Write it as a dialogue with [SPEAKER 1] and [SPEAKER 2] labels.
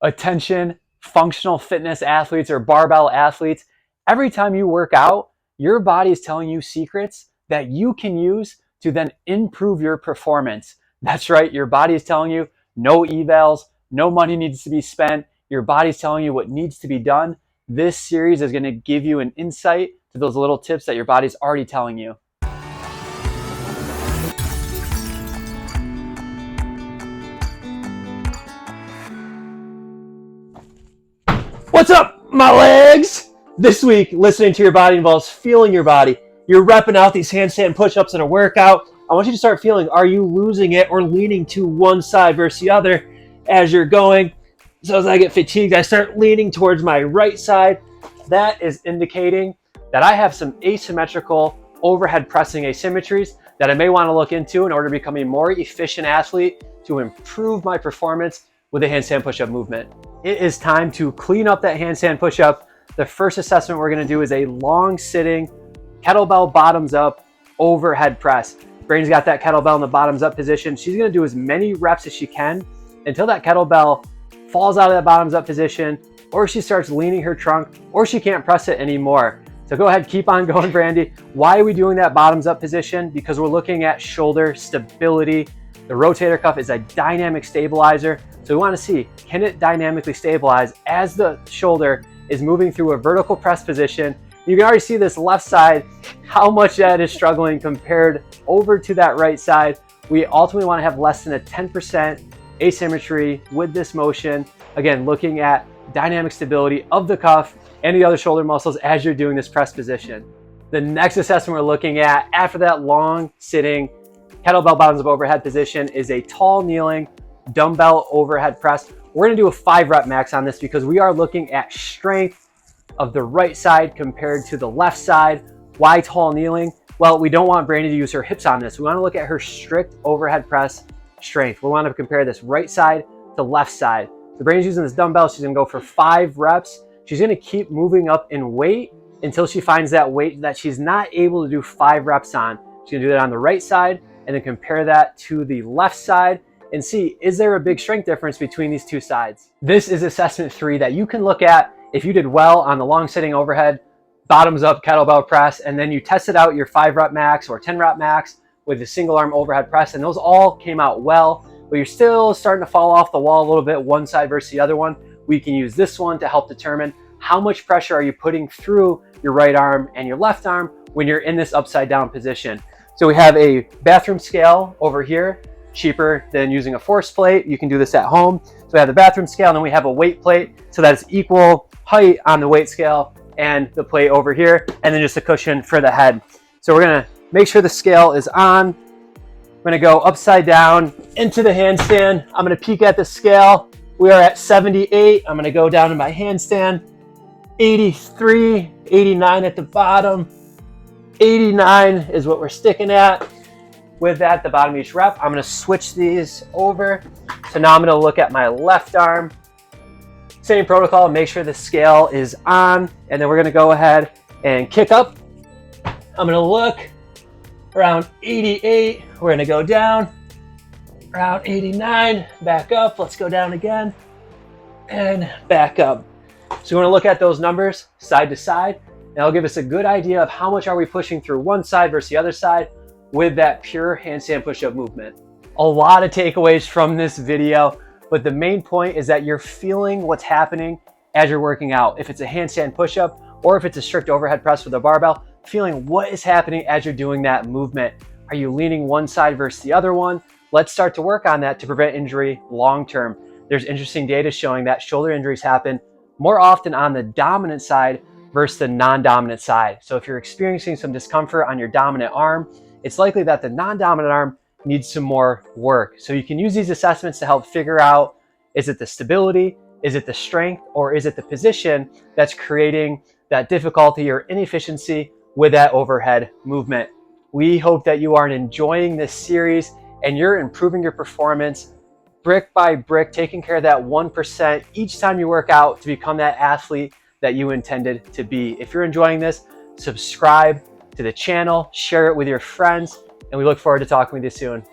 [SPEAKER 1] Attention, functional fitness athletes or barbell athletes. Every time you work out, your body is telling you secrets that you can use to then improve your performance. That's right, your body is telling you no evals, no money needs to be spent. Your body's telling you what needs to be done. This series is going to give you an insight to those little tips that your body's already telling you. What's up, my legs? This week, listening to your body involves feeling your body. You're repping out these handstand push-ups in a workout. I want you to start feeling, are you losing it or leaning to one side versus the other as you're going? So as I get fatigued, I start leaning towards my right side. That is indicating that I have some asymmetrical overhead pressing asymmetries that I may want to look into in order to become a more efficient athlete to improve my performance with a handstand push-up movement. It is time to clean up that handstand push-up. The first assessment we're going to do is a long sitting kettlebell bottoms up overhead press. Brainy's got that kettlebell in the bottoms up position. She's going to do as many reps as she can until that kettlebell falls out of that bottoms up position, or she starts leaning her trunk, or she can't press it anymore. So go ahead, keep on going, Brandy. Why are we doing that bottoms up position? Because we're looking at shoulder stability. The rotator cuff is a dynamic stabilizer. So we want to see, can it dynamically stabilize as the shoulder is moving through a vertical press position? You can already see this left side, how much that is struggling compared over to that right side. We ultimately want to have less than a 10% asymmetry with this motion. Again, looking at dynamic stability of the cuff and the other shoulder muscles as you're doing this press position. The next assessment we're looking at after that long sitting kettlebell bottoms up overhead position is a tall kneeling dumbbell overhead press. We're going to do a 5 rep max on this because we are looking at strength of the right side compared to the left side. Why tall kneeling? Well, we don't want Brandy to use her hips on this. We want to look at her strict overhead press strength. We want to compare this right side to left side. So Brandy's using this dumbbell. She's going to go for 5 reps. She's going to keep moving up in weight until she finds that weight that she's not able to do 5 reps on. She's going to do that on the right side and then compare that to the left side and see, is there a big strength difference between these two sides? This is assessment 3 that you can look at if you did well on the long sitting overhead, bottoms up kettlebell press, and then you tested out your 5 rep max or 10 rep max with the single arm overhead press, and those all came out well, but you're still starting to fall off the wall a little bit, one side versus the other one. We can use this one to help determine how much pressure are you putting through your right arm and your left arm when you're in this upside down position. So we have a bathroom scale over here, cheaper than using a force plate. You can do this at home. So we have the bathroom scale, and then we have a weight plate so that it's equal height on the weight scale and the plate over here, and then just a cushion for the head. So we're gonna make sure the scale is on. I'm gonna go upside down into the handstand. I'm gonna peek at the scale. We are at 78. I'm gonna go down to my handstand. 83, 89 at the bottom. 89 is what we're sticking at. With that, the bottom of each rep, I'm gonna switch these over. So now I'm gonna look at my left arm. Same protocol, make sure the scale is on, and then we're gonna go ahead and kick up. I'm gonna look around 88. We're gonna go down around 89, back up. Let's go down again and back up. So we're gonna look at those numbers side to side, and that'll give us a good idea of how much are we pushing through one side versus the other side with that pure handstand push-up movement. A lot of takeaways from this video, but the main point is that you're feeling what's happening as you're working out. If it's a handstand push-up or if it's a strict overhead press with a barbell, feeling what is happening as you're doing that movement. Are you leaning one side versus the other one? Let's start to work on that to prevent injury long-term. There's interesting data showing that shoulder injuries happen more often on the dominant side versus the non-dominant side. So if you're experiencing some discomfort on your dominant arm, it's likely that the non-dominant arm needs some more work. So you can use these assessments to help figure out, is it the stability, is it the strength, or is it the position that's creating that difficulty or inefficiency with that overhead movement. We hope that you are enjoying this series and you're improving your performance brick by brick, taking care of that 1% each time you work out to become that athlete that you intended to be. If you're enjoying this, subscribe to the channel, share it with your friends, and we look forward to talking with you soon.